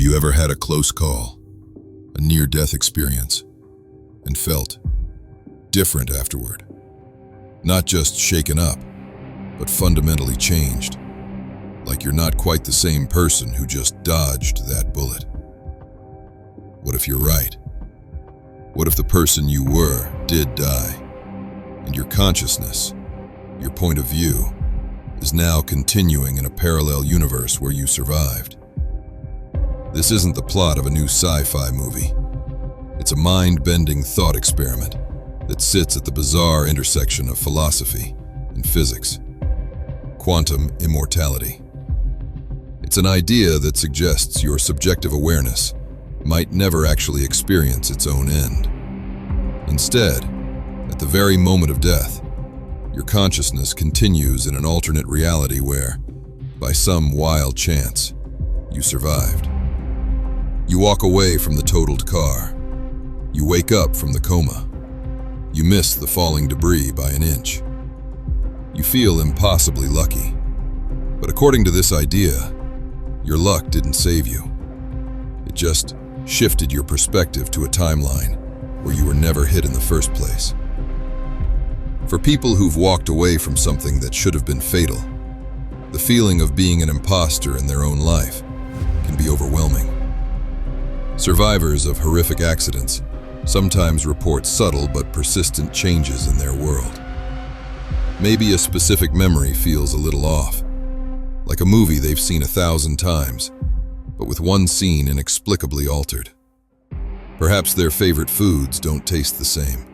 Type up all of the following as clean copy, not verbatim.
you ever had a close call, a near-death experience, and felt different afterward? Not just shaken up, but fundamentally changed, like you're not quite the same person who just dodged that bullet. What if you're right? What if the person you were did die, and your consciousness, your point of view, is now continuing in a parallel universe where you survived? This isn't the plot of a new sci-fi movie. It's a mind-bending thought experiment that sits at the bizarre intersection of philosophy and physics. Quantum Immortality. It's an idea that suggests your subjective awareness might never actually experience its own end. Instead, at the very moment of death, your consciousness continues in an alternate reality where, by some wild chance, you survived. You walk away from the totaled car. You wake up from the coma. You miss the falling debris by an inch. You feel impossibly lucky. But according to this idea, your luck didn't save you. It just shifted your perspective to a timeline where you were never hit in the first place. For people who've walked away from something that should have been fatal, the feeling of being an imposter in their own life can be overwhelming. Survivors of horrific accidents sometimes report subtle but persistent changes in their world. Maybe a specific memory feels a little off, like a movie they've seen 1,000 times, but with one scene inexplicably altered. Perhaps their favorite foods don't taste the same,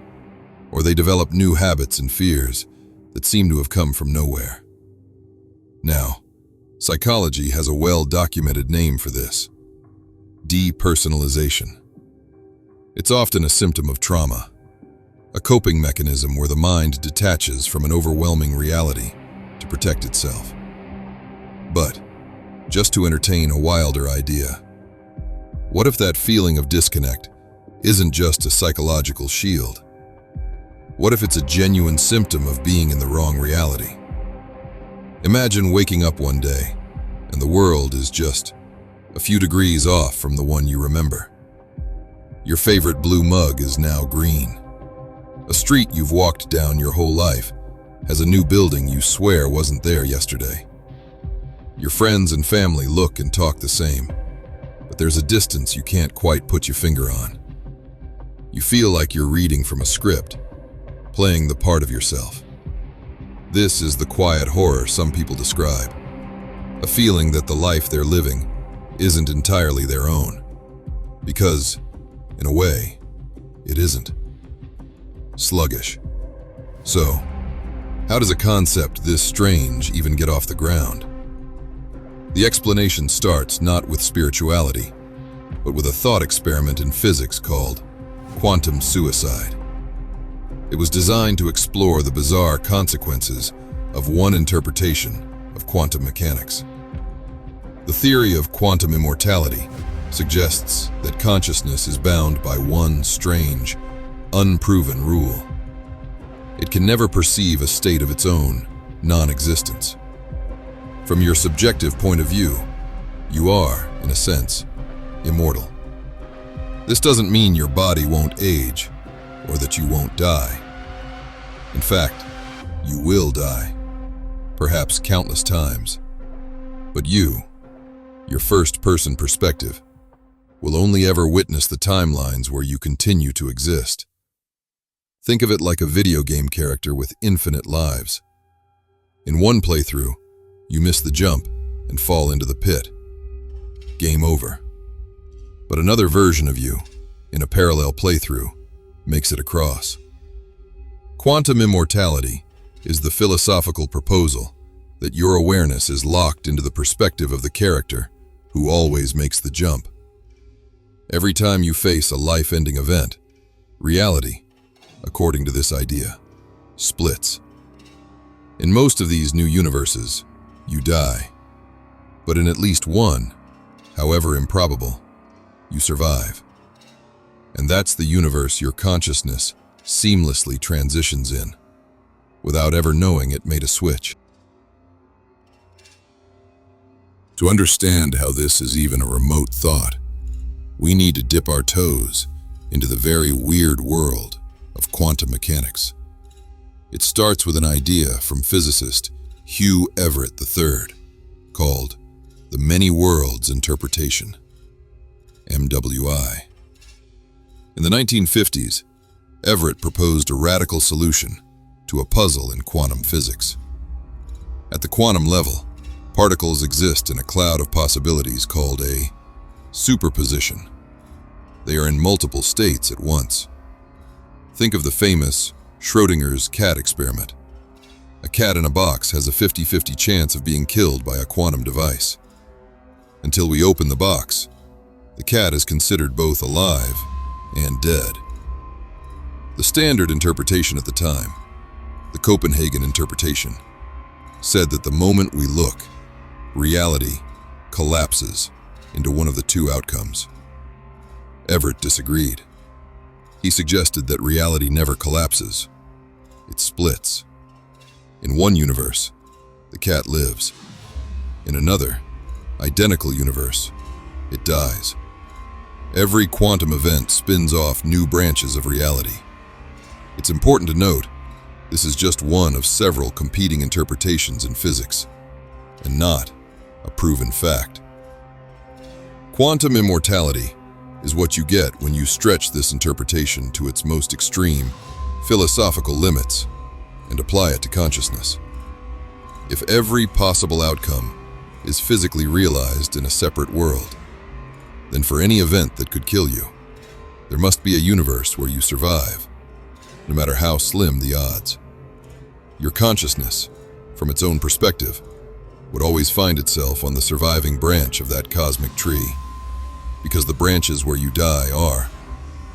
or they develop new habits and fears that seem to have come from nowhere. Now, psychology has a well-documented name for this: depersonalization. It's often a symptom of trauma, a coping mechanism where the mind detaches from an overwhelming reality to protect itself. But, just to entertain a wilder idea, what if that feeling of disconnect isn't just a psychological shield? What if it's a genuine symptom of being in the wrong reality? Imagine waking up one day and the world is just a few degrees off from the one you remember. Your favorite blue mug is now green. A street you've walked down your whole life has a new building you swear wasn't there yesterday. Your friends and family look and talk the same, but there's a distance you can't quite put your finger on. You feel like you're reading from a script, playing the part of yourself. This is the quiet horror some people describe, a feeling that the life they're living isn't entirely their own, because, in a way, it isn't. Sluggish. So, how does a concept this strange even get off the ground? The explanation starts not with spirituality, but with a thought experiment in physics called quantum suicide. It was designed to explore the bizarre consequences of one interpretation of quantum mechanics. The theory of quantum immortality suggests that consciousness is bound by one strange, unproven rule. It can never perceive a state of its own non-existence. From your subjective point of view, you are, in a sense, immortal. This doesn't mean your body won't age or that you won't die. In fact, you will die, perhaps countless times. But you, your first-person perspective, will only ever witness the timelines where you continue to exist. Think of it like a video game character with infinite lives. In one playthrough, you miss the jump and fall into the pit. Game over. But another version of you, in a parallel playthrough, makes it across. Quantum immortality is the philosophical proposal that your awareness is locked into the perspective of the character who always makes the jump. Every time you face a life-ending event, reality, according to this idea, splits. In most of these new universes, you die. But in at least one, however improbable, you survive. And that's the universe your consciousness seamlessly transitions in, without ever knowing it made a switch. To understand how this is even a remote thought, we need to dip our toes into the very weird world of quantum mechanics. It starts with an idea from physicist Hugh Everett III called the Many Worlds Interpretation, MWI. In the 1950s, Everett proposed a radical solution to a puzzle in quantum physics. At the quantum level, particles exist in a cloud of possibilities called a superposition. They are in multiple states at once. Think of the famous Schrödinger's cat experiment. A cat in a box has a 50-50 chance of being killed by a quantum device. Until we open the box, the cat is considered both alive and dead. The standard interpretation at the time, the Copenhagen interpretation, said that the moment we look, reality collapses into one of the two outcomes. Everett disagreed. He suggested that reality never collapses. It splits. In one universe, the cat lives. In another, identical universe, it dies. Every quantum event spins off new branches of reality. It's important to note, this is just one of several competing interpretations in physics, and not a proven fact. Quantum immortality is what you get when you stretch this interpretation to its most extreme philosophical limits and apply it to consciousness. If every possible outcome is physically realized in a separate world, then for any event that could kill you, there must be a universe where you survive, no matter how slim the odds. Your consciousness, from its own perspective, would always find itself on the surviving branch of that cosmic tree, because the branches where you die are,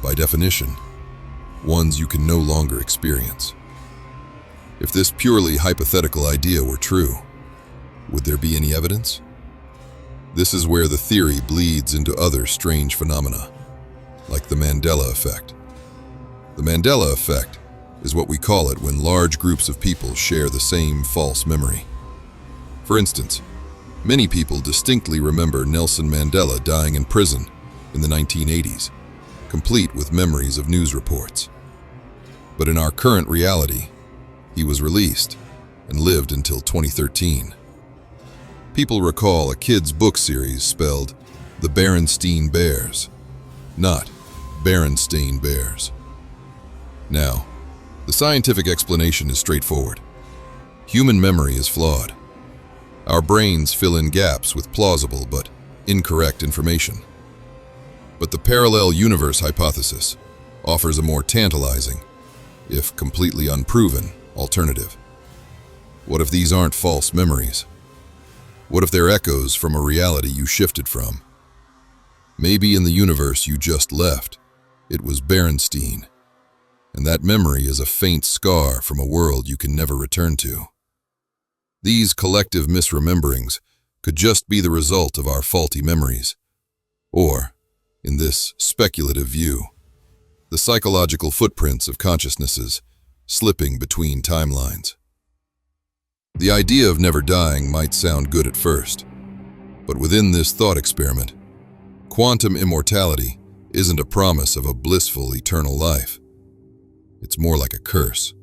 by definition, ones you can no longer experience. If this purely hypothetical idea were true, would there be any evidence? This is where the theory bleeds into other strange phenomena, like the Mandela Effect. The Mandela Effect is what we call it when large groups of people share the same false memory. For instance, many people distinctly remember Nelson Mandela dying in prison in the 1980s, complete with memories of news reports. But in our current reality, he was released and lived until 2013. People recall a kid's book series spelled The Berenstain Bears, not Berenstain Bears. Now, the scientific explanation is straightforward. Human memory is flawed. Our brains fill in gaps with plausible but incorrect information. But the parallel universe hypothesis offers a more tantalizing, if completely unproven, alternative. What if these aren't false memories? What if they're echoes from a reality you shifted from? Maybe in the universe you just left, it was Berenstain, and that memory is a faint scar from a world you can never return to. These collective misrememberings could just be the result of our faulty memories, or, in this speculative view, the psychological footprints of consciousnesses slipping between timelines. The idea of never dying might sound good at first, but within this thought experiment, quantum immortality isn't a promise of a blissful eternal life. It's more like a curse.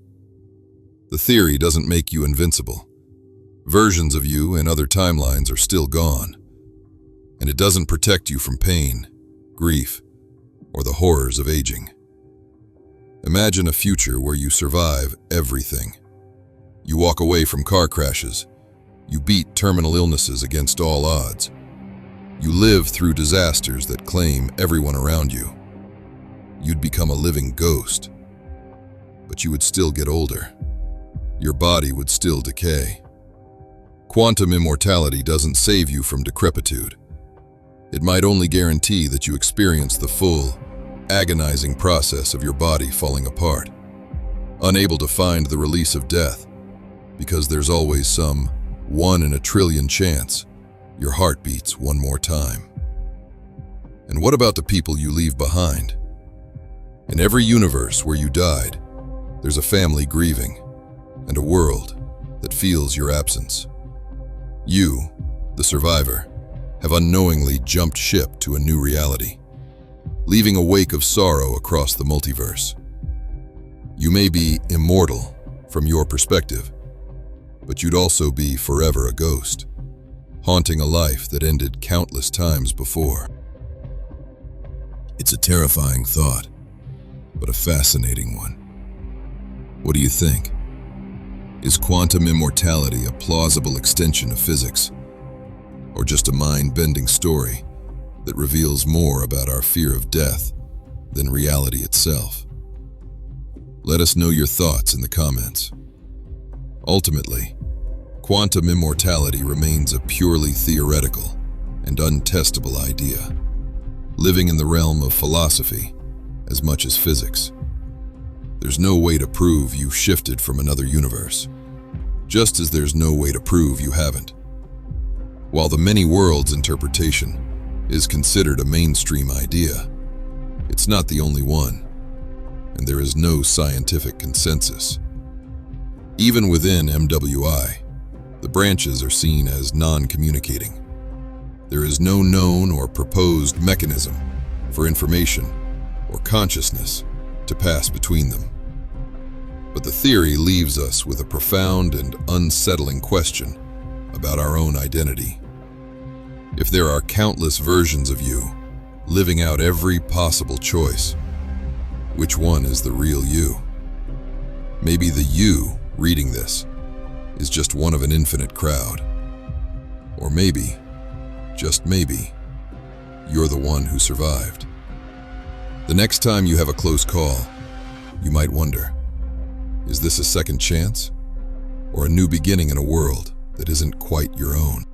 The theory doesn't make you invincible. Versions of you in other timelines are still gone, and it doesn't protect you from pain, grief, or the horrors of aging. Imagine a future where you survive everything. You walk away from car crashes. You beat terminal illnesses against all odds. You live through disasters that claim everyone around you. You'd become a living ghost. But you would still get older. Your body would still decay. Quantum immortality doesn't save you from decrepitude. It might only guarantee that you experience the full, agonizing process of your body falling apart, unable to find the release of death, because there's always some 1 in a trillion chance your heart beats one more time. And what about the people you leave behind? In every universe where you died, there's a family grieving and a world that feels your absence. You, the survivor, have unknowingly jumped ship to a new reality, leaving a wake of sorrow across the multiverse. You may be immortal from your perspective, but you'd also be forever a ghost, haunting a life that ended countless times before. It's a terrifying thought, but a fascinating one. What do you think? Is quantum immortality a plausible extension of physics, or just a mind-bending story that reveals more about our fear of death than reality itself? Let us know your thoughts in the comments. Ultimately, quantum immortality remains a purely theoretical and untestable idea, living in the realm of philosophy as much as physics. There's no way to prove you shifted from another universe, just as there's no way to prove you haven't. While the many worlds interpretation is considered a mainstream idea, it's not the only one, and there is no scientific consensus. Even within MWI, the branches are seen as non-communicating. There is no known or proposed mechanism for information or consciousness to pass between them. But the theory leaves us with a profound and unsettling question about our own identity. If there are countless versions of you, living out every possible choice, which one is the real you? Maybe the you reading this is just one of an infinite crowd. Or maybe, just maybe, you're the one who survived. The next time you have a close call, you might wonder, is this a second chance? Or a new beginning in a world that isn't quite your own?